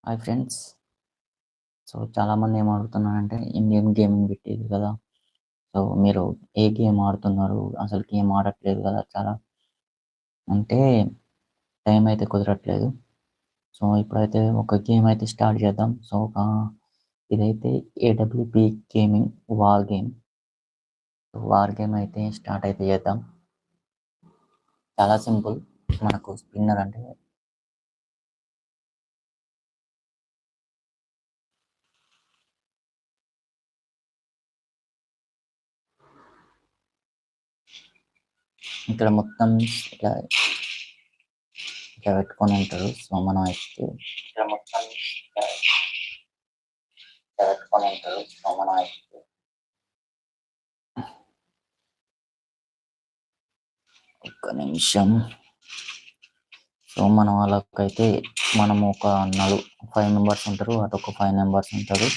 Hi friends. So, చాలామంది ఏం అడుగుతున్నారంటే Indian gaming పెట్టేది కదా! సో, మీరు ఏ గేమ్ ఆడుతున్నారు? అసలు గేమ్ ఆడట్లేదు కదా! చాలా అంటే టైం అయితే కుదరట్లేదు. సో, ఇప్పుడైతే ఒక గేమ్ అయితే స్టార్ట్ చేద్దాం. సో, ఇదైతే AWP gaming war game. War game అయితే స్టార్ట్ అయితే చేద్దాం. చాలా సింపుల్. మనకు స్పిన్నర్ అంటే ఇక్కడ మొత్తం ఇట్లా ఇట్లా పెట్టుకొని ఉంటారు. సో, మనం అయితే ఇక్కడ మొత్తం ఇట్లా పెట్టుకొని ఉంటారు. సో, మనం అయితే ఒక్క నిమిషం. సో, మనం అలాగైతే మనము ఒక 5 మెంబర్స్ ఉంటారు. అటొక 5 మెంబర్స్ ఉంటారు.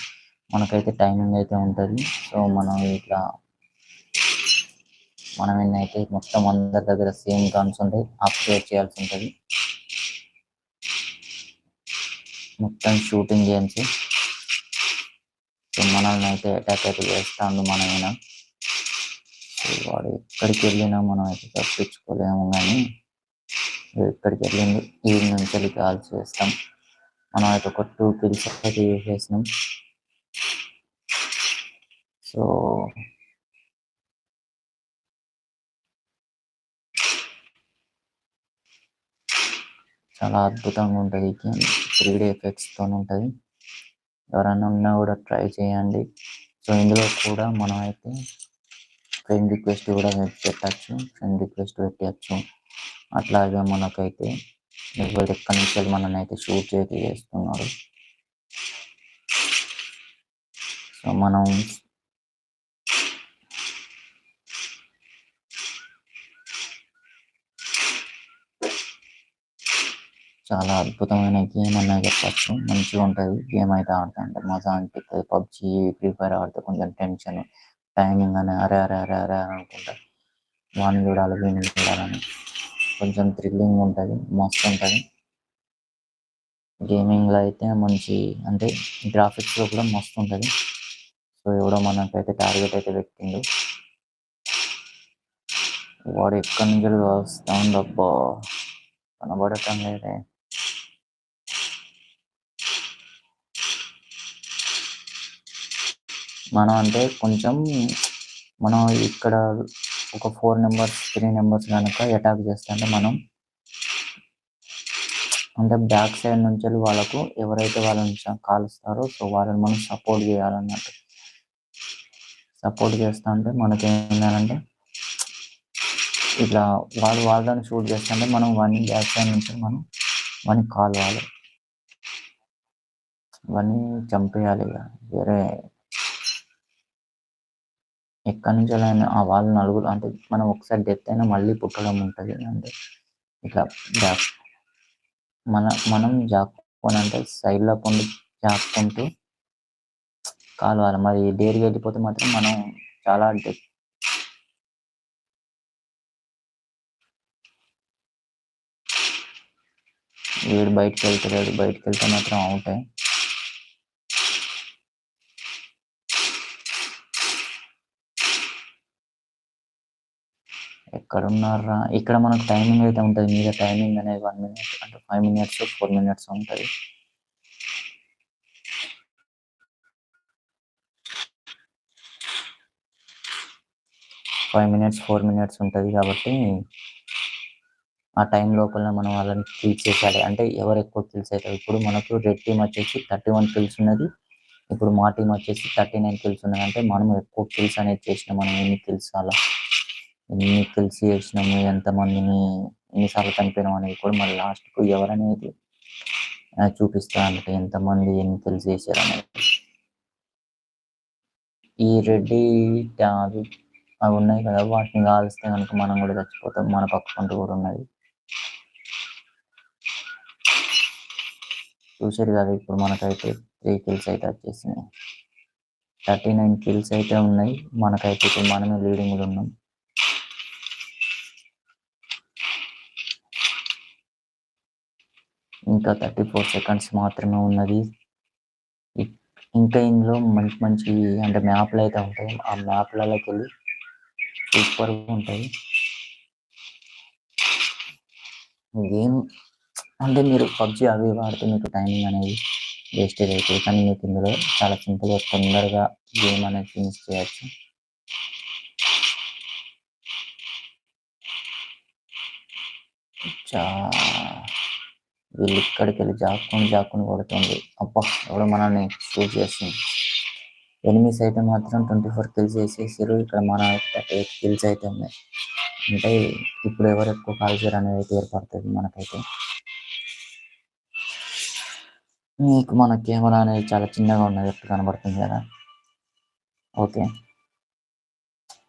మనకైతే టైమింగ్ అయితే ఉంటది. సో, మనం ఎన్నైతే మొత్తం అందరి దగ్గర సేమ్ గన్స్ ఉంటాయి. అప్గ్రేడ్ చేయాల్సి ఉంటది. మొత్తం షూటింగ్ గేమ్స్. సో, మనల్ని అయితే అటాక్ అయితే చేస్తాడు మనమైనా. సో, వాడు ఎక్కడికి వెళ్ళినా మనం అయితే తప్పించుకోలేము కానీ ఎక్కడికి వెళ్ళింది ఈ నుంచి వెళ్ళి కాల్ చేస్తాం. మనం అయితే ఒక 2 కిల్స్ అయితే చేసేసినాం. సో, చాలా అద్భుతంగా ఉంటుంది ఈ గేమ్. 3D ఎఫెక్ట్స్తో ఉంటుంది. ఎవరైనా ఉన్నా కూడా ట్రై చేయండి. సో, ఇందులో కూడా మనం అయితే ఫ్రెండ్ రిక్వెస్ట్ కూడా పెట్టచ్చు. ఫ్రెండ్ రిక్వెస్ట్ పెట్టచ్చు. అట్లాగే మనకైతే ఎవరు ఎక్కడి నుంచి మనల్ని అయితే షూట్ చేస్తున్నారు. సో, మనం చాలా అద్భుతమైన గేమ్ అనే చెప్పచ్చు. మంచిగా ఉంటుంది గేమ్ అయితే ఆడుతుంటే మజా అనిపిస్తుంది. పబ్జీ, ఫ్రీ ఫైర్ ఆడితే కొంచెం టెన్షన్, టైమింగ్ అని అరే అరే అరే అరే అని అనుకుంటా వాడిని చూడాలి వీడిని చూడాలని కొంచెం థ్రిల్లింగ్ ఉంటుంది. మస్తు ఉంటుంది. గేమింగ్లో అయితే మంచి అంటే గ్రాఫిక్స్లో కూడా మస్తు ఉంటుంది. సో, ఎవడో మనకైతే టార్గెట్ అయితే పెట్టిండు. వాడు ఎక్కడి నుంచి వస్తా ఉండబ్బా కనబడటం లేదే. మనం అంటే కొంచెం మనం ఇక్కడ ఒక 3 నెంబర్స్ కనుక అటాక్ చేస్తుంటే మనం అంటే బ్యాక్ సైడ్ నుంచి వాళ్ళకు ఎవరైతే వాళ్ళని కాలుస్తారో సో వాళ్ళని మనం సపోర్ట్ చేయాలన్నట్టు. సపోర్ట్ చేస్తా అంటే మనకి ఏంటంటే ఇట్లా వాళ్ళని షూట్ చేస్తుంటే మనం వాడిని బ్యాక్ సైడ్ నుంచి మనం వాడిని కాలవాలి, వాడిని చంపేయాలి. ఇక వేరే ఎక్కడి నుంచి వాళ్ళ నలుగురు అంటే మనం ఒకసారి డెత్ అయినా మళ్ళీ పుట్టడం ఉంటుంది. అంటే ఇట్లా బ్యాక్ మనం జాక్కొని అంటే సైడ్లో కొండి జాక్కుంటూ కాలవాలి. మరి డేర్గా వెళ్ళిపోతే మాత్రం మనం చాలా వీడు బయటకు వెళ్తలేడు. బయటకు వెళ్తే మాత్రం అవుతాయి. ఎక్కడున్నారా? ఇక్కడ మనకు టైమింగ్ అయితే ఉంటుంది. మీద టైమింగ్ అనేది 1 మినిట్ అంటే 5 మినిట్స్ 4 మినిట్స్ ఉంటుంది. ఫోర్ మినిట్స్ ఉంటుంది కాబట్టి ఆ టైం లోపల మనం వాళ్ళని కిల్ చేయాలి. అంటే ఎవరు ఎక్కువ కిల్స్ అవుతారు. ఇప్పుడు మనకు రెడ్ టీమ్ వచ్చేసి 31 కిల్స్ ఉన్నది. ఇప్పుడు మా టీం వచ్చేసి 39 కిల్స్ ఉన్నది. అంటే మనం ఎక్కువ కిల్స్ అనేది చేసినాం. మనం ఎన్ని కిల్స్ చేసినాము, ఎంతమందిని ఎన్నిసార్లు చనిపోయినాం అనేది కూడా మళ్ళీ లాస్ట్కు ఎవరనేది చూపిస్తా అంటే ఎంతమంది ఎన్ని కిల్స్ చేశారు అనేది. ఈ రెడ్డి అవి ఉన్నాయి కదా, వాటిని కాల్స్తే కనుక మనం కూడా చచ్చిపోతాం. మన పక్కకుంటూ కూడా ఉన్నది చూసారు కదా. ఇప్పుడు మనకైతే 3 కిల్స్ అయితే వచ్చేసినాయి. 39 కిల్స్ అయితే ఉన్నాయి. మనకైతే ఇప్పుడు మనమే లీడింగ్లో ఉన్నాం. ఇంకా 34 సెకండ్స్ మాత్రమే ఉన్నది. ఇంకా ఇందులో మంచి మంచి అంటే మ్యాప్లు అయితే ఉంటాయి. ఆ మ్యాప్లలోకి వెళ్ళి సూపర్గా ఉంటాయి గేమ్. అంటే మీరు పబ్జి అవి వాడితే మీకు టైమింగ్ అనేది వేస్టేజ్ అవుతుంది, కానీ మీకు ఇందులో చాలా సింపుల్గా తొందరగా గేమ్ అనేది ఫినిష్ చేయొచ్చు. చా వీళ్ళు ఇక్కడికి వెళ్ళి జాక్కుని కొడుతుంది. అబ్బా, ఎవడో మనల్ని షూట్ చేస్తుంది. ఎనిమిస్ అయితే మాత్రం 24 కిల్స్ చేసేసారు. ఇక్కడ మన 38 కిల్స్ అయితే ఉన్నాయి. అంటే ఇప్పుడు ఎవరు ఎక్కువ కాల్చర్ అనేది అయితే ఏర్పడుతుంది మనకైతే. మీకు మన కెమెరా అనేది చాలా చిన్నగా ఉన్నట్టు కనబడుతుంది కదా. ఓకే,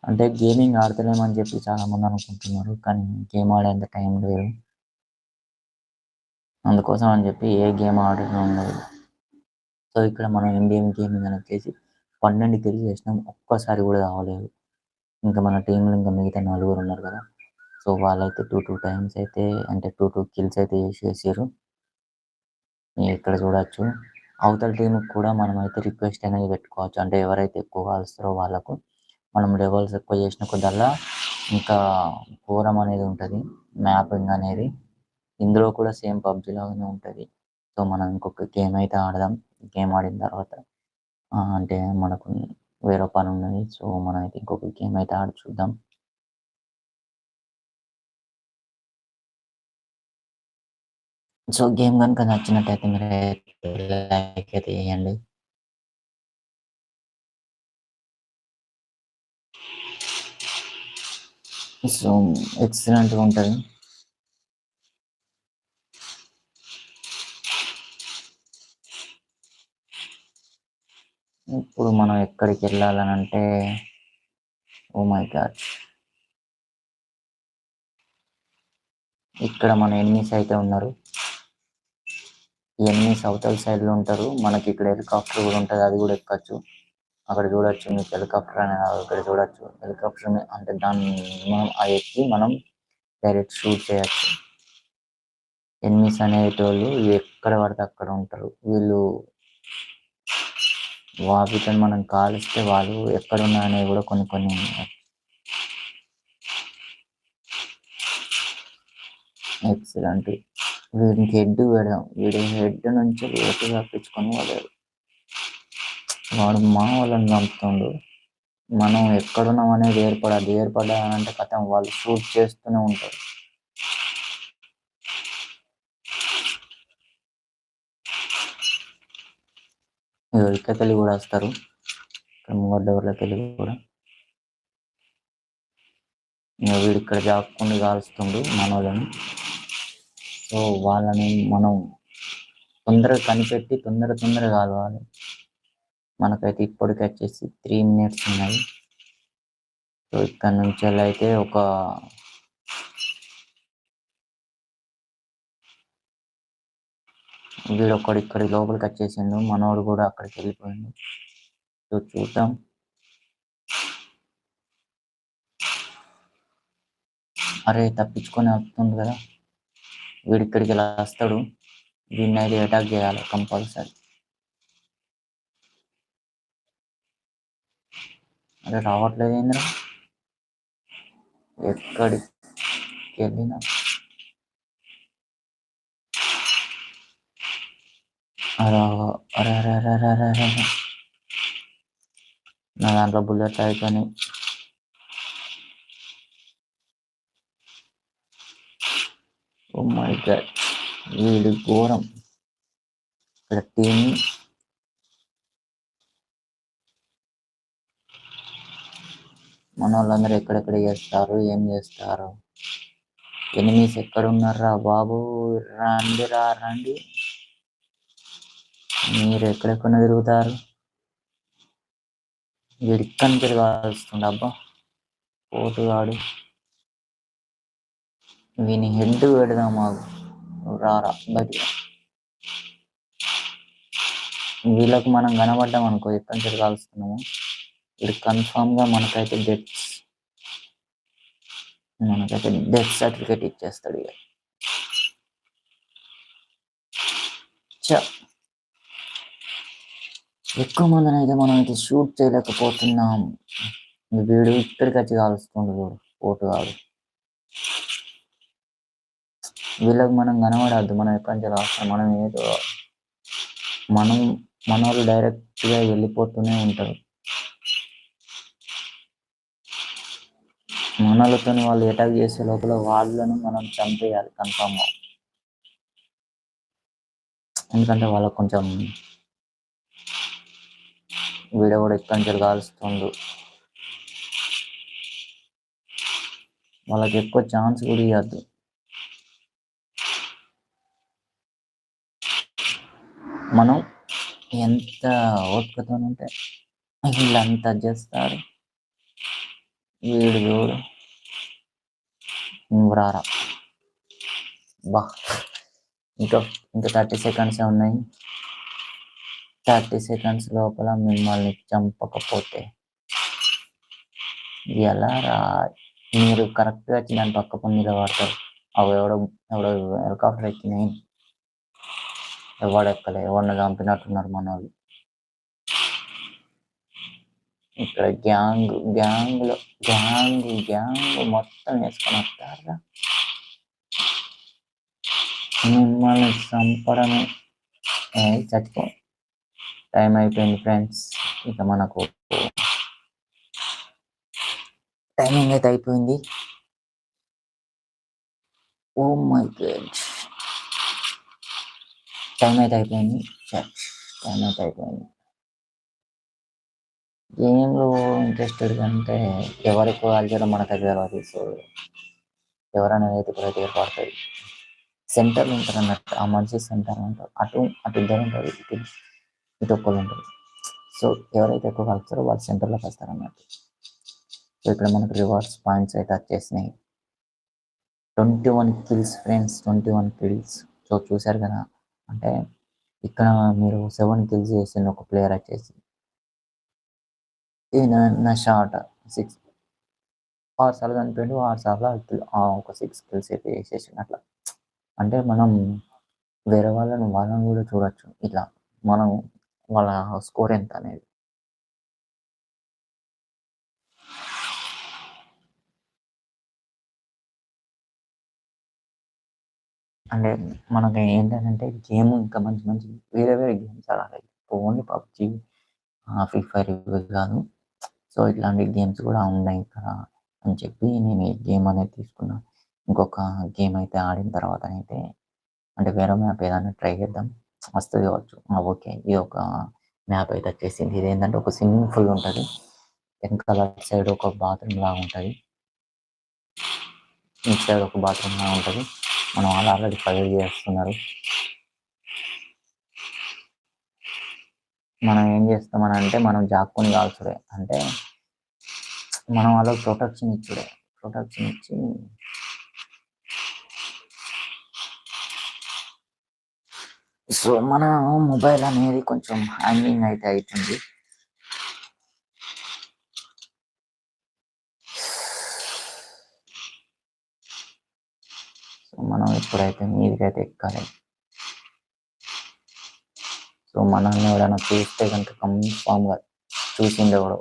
అంటే గేమింగ్ ఆడతలేమని చెప్పి చాలామంది అనుకుంటున్నారు, కానీ గేమ్ ఆడేంత టైం లేదు. అందుకోసం అని చెప్పి ఏ గేమ్ ఆడడం ఉండదు. సో ఇక్కడ మనం ఇండియన్ గేమింగ్ అని వచ్చేసి 12 కిల్స్ చేసినాం, ఒక్కసారి కూడా కావలేదు. ఇంకా మన టీంలో ఇంకా మిగతా 4 ఉన్నారు కదా, సో వాళ్ళైతే 2 టైమ్స్ అయితే అంటే 2 కిల్స్ అయితే చేసారు. మీరు ఇక్కడ చూడొచ్చు. అవతల టీంకి కూడా మనం అయితే రిక్వెస్ట్ అనేది పెట్టుకోవచ్చు. అంటే ఎవరైతే ఎక్కువ కాల్స్తారో వాళ్ళకు మనం లెవెల్స్ ఎక్కువ చేసిన కొద్దల్లా ఇంకా ఘోరం అనేది ఉంటుంది మ్యాపింగ్ అనేది. ఇందులో కూడా సేమ్ పబ్జి లాగానే ఉంటుంది. సో మనం ఇంకొక గేమ్ అయితే ఆడదాం. గేమ్ ఆడిన తర్వాత అంటే మనకు వేరే పని ఉన్నది. సో మనం అయితే ఇంకొక గేమ్ అయితే ఆడి చూద్దాం. సో గేమ్ కనుక నచ్చినట్టయితే మీరు లైక్ అయితే వేయండి. సో ఎక్సలెంట్గా ఉంటుంది. ఇప్పుడు మనం ఎక్కడికి వెళ్ళాలని అంటే, ఓ మై గాడ్, ఇక్కడ మన ఎనిమీస్ అయితే ఉన్నారు. ఈ ఎనిమీస్ అవతల సైడ్లో ఉంటారు. మనకి ఇక్కడ హెలికాప్టర్ కూడా ఉంటుంది, అది కూడా ఎక్కచ్చు. అక్కడ చూడొచ్చు, మీకు హెలికాప్టర్ అనేది ఇక్కడ చూడొచ్చు. హెలికాప్టర్ అంటే దాన్ని మనం అది ఎక్కి మనం డైరెక్ట్ షూట్ చేయొచ్చు. ఎనిమీస్ అనేటోళ్ళు ఎక్కడ పడితే అక్కడ ఉంటారు. వీళ్ళని మనం కాలిస్తే వాళ్ళు ఎక్కడున్నా అనేవి కూడా కొన్ని ఎక్సలెంట్. వీడికి హెడ్ పెడదాం. వీడి హెడ్ నుంచి వేటు తప్పించుకొని వాడు మా వాళ్ళని చంపుతుండు. మనం ఎక్కడున్నాం అనేది ఏర్పడాలంటే కథం వాళ్ళు షూట్ చేస్తూనే ఉంటారు. ఇక్కడికెళ్ళి కూడా వస్తారు, ఇక్కడ మూగడ్డవర్లకెళ్ళి కూడా. వీడు ఇక్కడ జాక్కుండా కాలుస్తుండు మన వాళ్ళని. సో వాళ్ళని మనం తొందరగా కనిపెట్టి తొందరగా కాలవాలి. మనకైతే ఇప్పటికి వచ్చేసి 3 minutes ఉన్నాయి. సో ఇక్కడ నుంచి అయితే వీడు ఇక్కడి లోపలికి వచ్చేసిండు. మనోడు కూడా అక్కడికి వెళ్ళిపోయిండు. సో చూద్దాం. అరే, తప్పించుకొని వస్తుంది కదా. వీడు ఇక్కడికి ఇలా వస్తాడు. వీడిని అయితే అటాక్ చేయాలి కంపల్సరీ. అరే రావట్లేదు ఏంద్రా, ఎక్కడికి వెళ్ళినా. అరే అరే అరే అరే అరే అరే అరే, నా దాంట్లో బుల్లెట్ అయిపోయినాయి. ఓ మై గాడ్, వీడి ఘోరం. ఇక్కడ టీం మన వాళ్ళందరూ ఎక్కడెక్కడ చేస్తారు, ఏం చేస్తారు. ఎనిమీస్ ఎక్కడ ఉన్నారా బాబు, రండి. మీరు ఎక్కడెక్కడ తిరుగుతారు. వీడు ఇక్కడి నుంచి కాల్స్తుండ. అబ్బా, పోటుగాడు. వీని హెడ్ పెడదాం మాకు, రారా బయట. వీళ్ళకు మనం కనబడ్డాం అనుకో, ఎక్కడి నుంచి కాల్స్తున్నాము, వీడు కన్ఫామ్గా మనకైతే డెత్ సర్టిఫికేట్ ఇచ్చేస్తాడు. ఇక చ ఎక్కువ మందిని అయితే మనం అయితే షూట్ చేయలేకపోతున్నాం. వీడు ఇక్కడికి వచ్చి కాలుస్తుండు చూడు పోటుగాడు. వీళ్ళకి మనం కనబడద్దు, మనం ఎక్కడి నుంచి రాస్తాం, మనం ఏదో మనం మన వాళ్ళు డైరెక్ట్గా వెళ్ళిపోతూనే ఉంటారు. మనలతో వాళ్ళు అటాక్ చేసే లోపల వాళ్ళను మనం చంపేయాలి కన్ఫామ్గా. ఎందుకంటే వాళ్ళకు కొంచెం వీడియో కూడా ఎక్కడి నుంచి కాలుస్తుండు, వాళ్ళకి ఎక్కువ ఛాన్స్ కూడా ఇవ్వద్దు. మనం ఎంత ఓపికతో ఉంటే వీళ్ళంతా చేస్తారు. వీడు చూడు రారా బా. ఇంకా ఇంకా 30 సెకండ్స్ ఉన్నాయి. 30 సెకండ్స్ లోపల మిమ్మల్ని చంపకపోతే ఎలా రా? మీరు కరెక్ట్గా వచ్చి దాని పక్క నిలబడతారు. అవి ఎవడో ఎవడో హెలికాప్టర్ ఎక్కినాయి, ఎవడెక్కలే, ఎవరిని చంపినట్టున్నారు మన వాళ్ళు. ఇక్కడ గ్యాంగ్ మొత్తం వేసుకొని వస్తారా? మిమ్మల్ని చంపడమే. చచ్చిపో. టైం అయిపోయింది ఫ్రెండ్స్. ఇక మనకు టైమింగ్ అయితే అయిపోయింది. ఓ మై గాడ్, టైం అయితే అయిపోయింది. గేమ్లో ఇంట్రెస్టెడ్ అంటే ఎవరికి కాల్ చేయడం మనకు తెలియదు. సో ఎవరనేది అయితే ఇప్పుడైతే ఏర్పడుతుంది. సెంటర్లో ఉంటారు అన్నట్టు, ఆ మనిషి సెంటర్ ఉంటారు. అటు ఇద్దరు ఉంటారు, ఇటు ఒక్కరు ఉంటారు. సో ఎవరైతే ఎక్కువ కలుపుతారో వాళ్ళు సెంటర్లోకి వస్తారు అన్నట్టు. సో ఇక్కడ మనకు రివార్డ్స్ పాయింట్స్ అయితే వచ్చేసినాయి. 21 కిల్స్ ఫ్రెండ్స్, 21 కిల్స్. సో చూశారు కదా, అంటే ఇక్కడ మీరు 7 కిల్స్ చేసింది ఒక ప్లేయర్ వచ్చేసి. నా షాట్ 6 సార్లు చనిపోయిండు, 6 సార్లు ఒక 6 కిల్స్ అయితే వేసేసిండు. అట్లా అంటే మనం వేరే వాళ్ళని కూడా చూడొచ్చు ఇట్లా, మనం వాళ్ళ స్కోర్ ఎంత అనేది. అంటే మనకి ఏంటంటే గేమ్ ఇంకా మంచి మంచి వేరే గేమ్స్ ఆడాలి. ఓన్లీ పబ్జి, ఫ్రీ ఫైర్ ఇవి కాదు. సో ఇట్లాంటి గేమ్స్ కూడా ఉన్నాయి ఇక్కడ అని చెప్పి నేను ఈ గేమ్ అనేది తీసుకున్నాను. ఇంకొక గేమ్ అయితే ఆడిన తర్వాత అయితే అంటే వేరే మ్యాప్ ఏదైనా ట్రై చేద్దాం, వస్తుంది కావచ్చు. ఓకే, ఇది ఒక మ్యాప్ అయితే వచ్చేసింది. ఇది ఏంటంటే ఒక స్విమ్మింగ్ పూల్ ఉంటుంది, వెనకాల సైడ్ ఒక బాత్రూమ్ లాగా ఉంటుంది, ఇటు సైడ్ ఒక బాత్రూమ్ లాగా ఉంటుంది. మనం ఆల్రెడీ ఫైర్ చేస్తున్నారు. మనం ఏం చేస్తామని అంటే మనం జాక్కుని కాల్చుడే, అంటే మనం వాళ్ళకి ప్రొటెక్షన్ ఇచ్చి సో మన మొబైల్ అనేది కొంచెం హ్యాంగింగ్ అయితే అవుతుంది. సో మనం ఎప్పుడైతే మీదికైతే ఎక్కాలి. సో మనల్ని ఎవరైనా చూస్తే కనుక కన్ఫామ్గా చూసిండే ఎవడో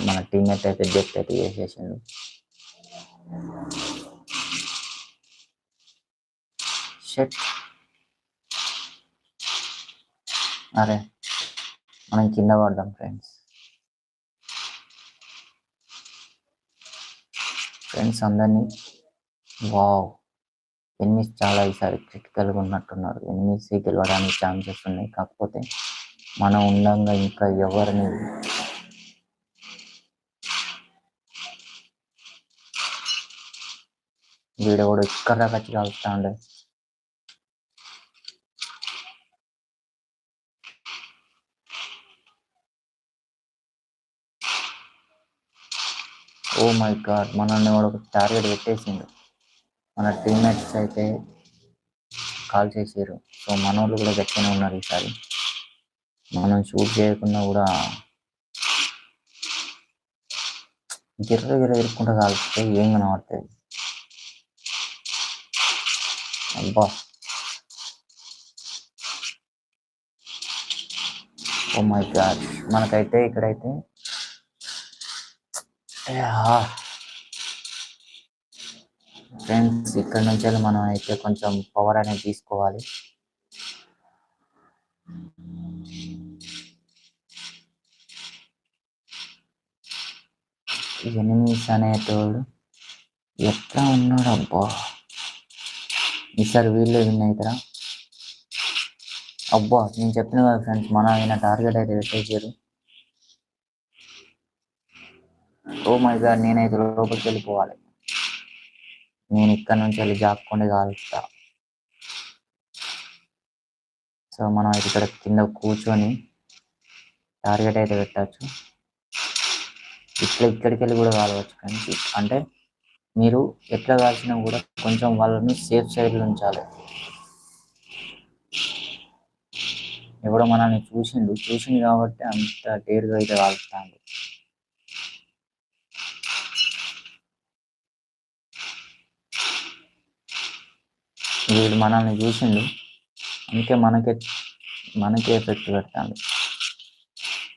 మన టీమ్మేట్ అయితే డెత్ అయితే చేసేసిండు. షట్, అరే మనం కింద పడ్డాం ఫ్రెండ్స్ అందరినీ. వావ్, ఎనిమిస్ చాలా ఈసారి క్రిటికల్గా ఉన్నట్టున్నారు. ఎనిమిస్ గెలవడానికి ఛాన్సెస్ ఉన్నాయి. కాకపోతే మనం ఉండంగా ఇంకా ఎవరిని వీడు కూడా ఇక్కడ దాకా వచ్చి కలుస్తా ఉండే. ఓ మై గాడ్, మనల్ని కూడా ఒక టార్గెట్ పెట్టేసిండు. మన టీమ్మేట్స్ అయితే కాల్ చేసారు. సో మన వాళ్ళు కూడా గట్టిగానే ఉన్నారు ఈసారి. మనం షూట్ చేయకుండా కూడా గిర్ర ఇరుక్కుంటా కాల్స్తే ఏం కనబడుతుంది. అబ్బా, ఓ మై గాడ్! మనకైతే ఇక్కడైతే ఫ్రెండ్స్ ఇక్కడ నుంచెల్లి మనం అయితే కొంచెం పవర్ అనేది తీసుకోవాలి. ఎనిమీస్ అనేటోడు ఎట్లా ఉన్నాడబ్బా! ఈసారి వీళ్ళే విన్ అవుతారా? అబ్బా! నేను చెప్పిన కదా ఫ్రెండ్స్, మన ఆయన టార్గెట్ అయితే పెట్టేసారు. Oh my god! నేనైతే లోపలికి వెళ్ళిపోవాలి. నేను ఇక్కడ నుంచి వెళ్ళి జాక్కుండా కాలుస్తా. సో మనం అయితే ఇక్కడ కింద కూర్చొని టార్గెట్ అయితే పెట్టచ్చు. ఇక్కడికి వెళ్ళి కూడా కాలవచ్చు ఫ్రెండ్స్. అంటే మీరు ఎట్లా కాల్చినా కూడా కొంచెం వాళ్ళని సేఫ్ సైడ్లో ఉంచాలి. ఎవడో మనల్ని చూసిండు కాబట్టి అంత డేర్గా అయితే కాలుస్తాడు. వీడు మనల్ని చూసిండు, అందుకే మనకే ఎఫెక్ట్ పెడతాడు.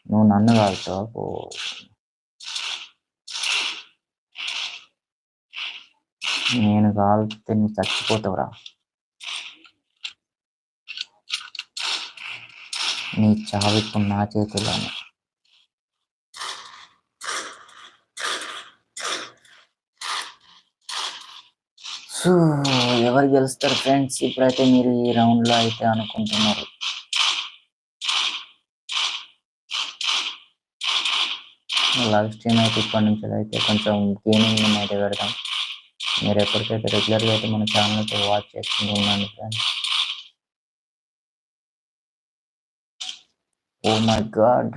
నువ్వు నన్ను కాలుతావు, నేను కాలితే నువ్వు చచ్చిపోతావురా. నీ చావు ఇప్పుడు నా చేతుల్లోనే. సో ఎవరు గెలుస్తారు ఫ్రెండ్స్? ఇప్పుడైతే మీరు ఈ రౌండ్లో అయితే అనుకుంటున్నారు. లైవ్ స్ట్రీమ్ అయితే ఇప్పటి నుంచి అయితే కొంచెం గేమింగ్ అయితే పెడతాం. మీరు ఎప్పటికైతే రెగ్యులర్గా అయితే మన ఛానల్ అయితే వాచ్ చేసుకుంటూ ఉన్నాను ఫ్రెండ్స్. Oh my god!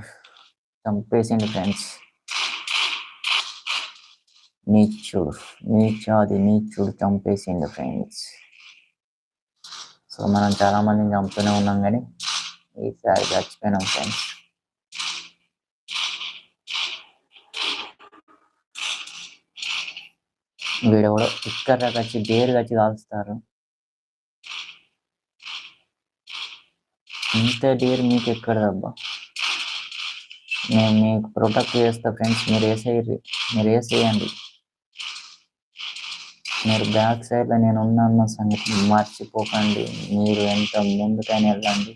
చంపేసింది ఫ్రెండ్స్. నీచుడు చంపేసిండు ఫ్రెండ్స్. సో మనం చాలా మందిని చంపుతూనే ఉన్నాం, కానీ ఈసారి చచ్చిపోయినాం ఫ్రెండ్స్. వీడెవడో ఇక్కడ వచ్చి డేరుగా వచ్చి కాలుస్తారు. ఇంత డేర్ మీకు ఎక్కడదబ్బా? నేను మీకు ప్రొటెక్ట్ చేస్తా ఫ్రెండ్స్. మీరు వేసేయండి. మీరు బ్యాక్ సైడ్లో నేను ఉన్నాన్న సంగతి మర్చిపోకండి. మీరు ఎంత ముందుకైనా వెళ్ళండి,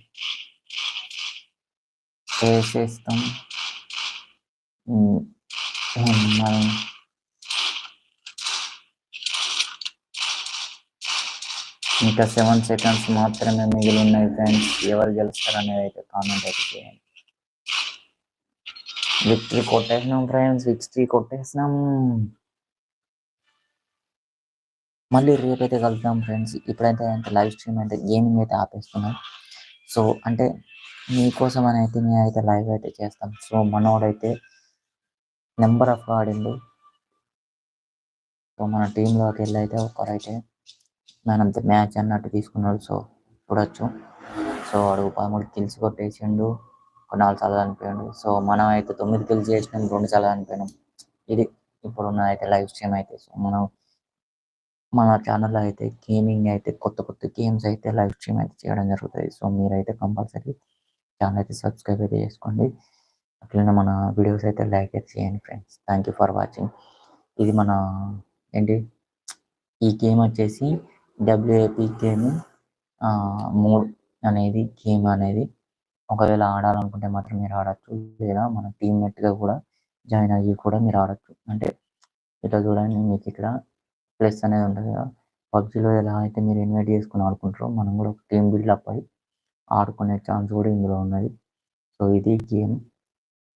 వేసేస్తాం. ఇంకా 7 seconds మాత్రమే మిగిలి ఉన్నాయి ఫ్రెండ్స్. ఎవరు గెలుస్తారు అనేది అయితే కామెంట్ అయితే చేయండి. విక్టరీ కొట్టేసినాం ఫ్రెండ్స్, మళ్ళీ రేపైతే కలుద్దాం ఫ్రెండ్స్. ఇప్పుడైతే లైవ్ స్ట్రీమ్ అయితే గేమింగ్ అయితే ఆపేస్తున్నాం. సో అంటే మీకోసం అని అయితే నేనైతే లైవ్ అయితే చేస్తాం. సో మనోడైతే నెంబర్ ఆఫ్ ఆడిండు. సో మన టీంలోకి వెళ్ళి అయితే ఒకరైతే మ్యాన్ ఆఫ్ ది మ్యాచ్ అన్నట్టు తీసుకున్నాడు. సో చూడొచ్చు. సో వాడు 13 kills కొట్టేసిండు, 4 సార్లు చనిపోయాడు. సో మనం అయితే 9 kills చేసినాం, 2 సార్లు చనిపోయినాం. ఇది ఇప్పుడున్న అయితే లైవ్ స్ట్రీమ్ అయితే. సో మనం మన ఛానల్లో అయితే గేమింగ్ అయితే కొత్త గేమ్స్ అయితే లైవ్ స్ట్రీమ్ అయితే చేయడం జరుగుతుంది. సో మీరైతే కంపల్సరీ ఛానల్ అయితే సబ్స్క్రైబ్ అయితే చేసుకోండి. అట్లనే మన వీడియోస్ అయితే లైక్ అయితే చేయండి friends. Thank you for watching. ఇది మన ఈ గేమ్ వచ్చేసి WAP గేమ్ 3 అనేది గేమ్ అనేది. ఒకవేళ ఆడాలనుకుంటే మాత్రం మీరు ఆడచ్చు, లేదా మన టీమ్మేట్గా కూడా జాయిన్ అయ్యి కూడా మీరు ఆడచ్చు. అంటే ఇట్లా చూడండి, మీకు ఇక్కడ ప్లస్ అనేది ఉంటుంది కదా. పబ్జీలో ఎలా అయితే మీరు ఇన్వైట్ చేసుకుని ఆడుకుంటారో, మనం కూడా ఒక టీమ్ బిల్డప్ అయ్యి ఆడుకునే ఛాన్స్ కూడా ఇందులో ఉన్నది. సో ఇది గేమ్.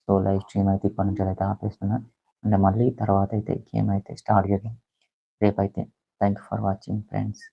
సో లైవ్ స్ట్రీమ్ అయితే ఇప్పటి నుంచి అయితే ఆపేస్తున్నా. అంటే మళ్ళీ తర్వాత అయితే గేమ్ అయితే స్టార్ట్ చేద్దాం రేపైతే. Thank you for watching friends.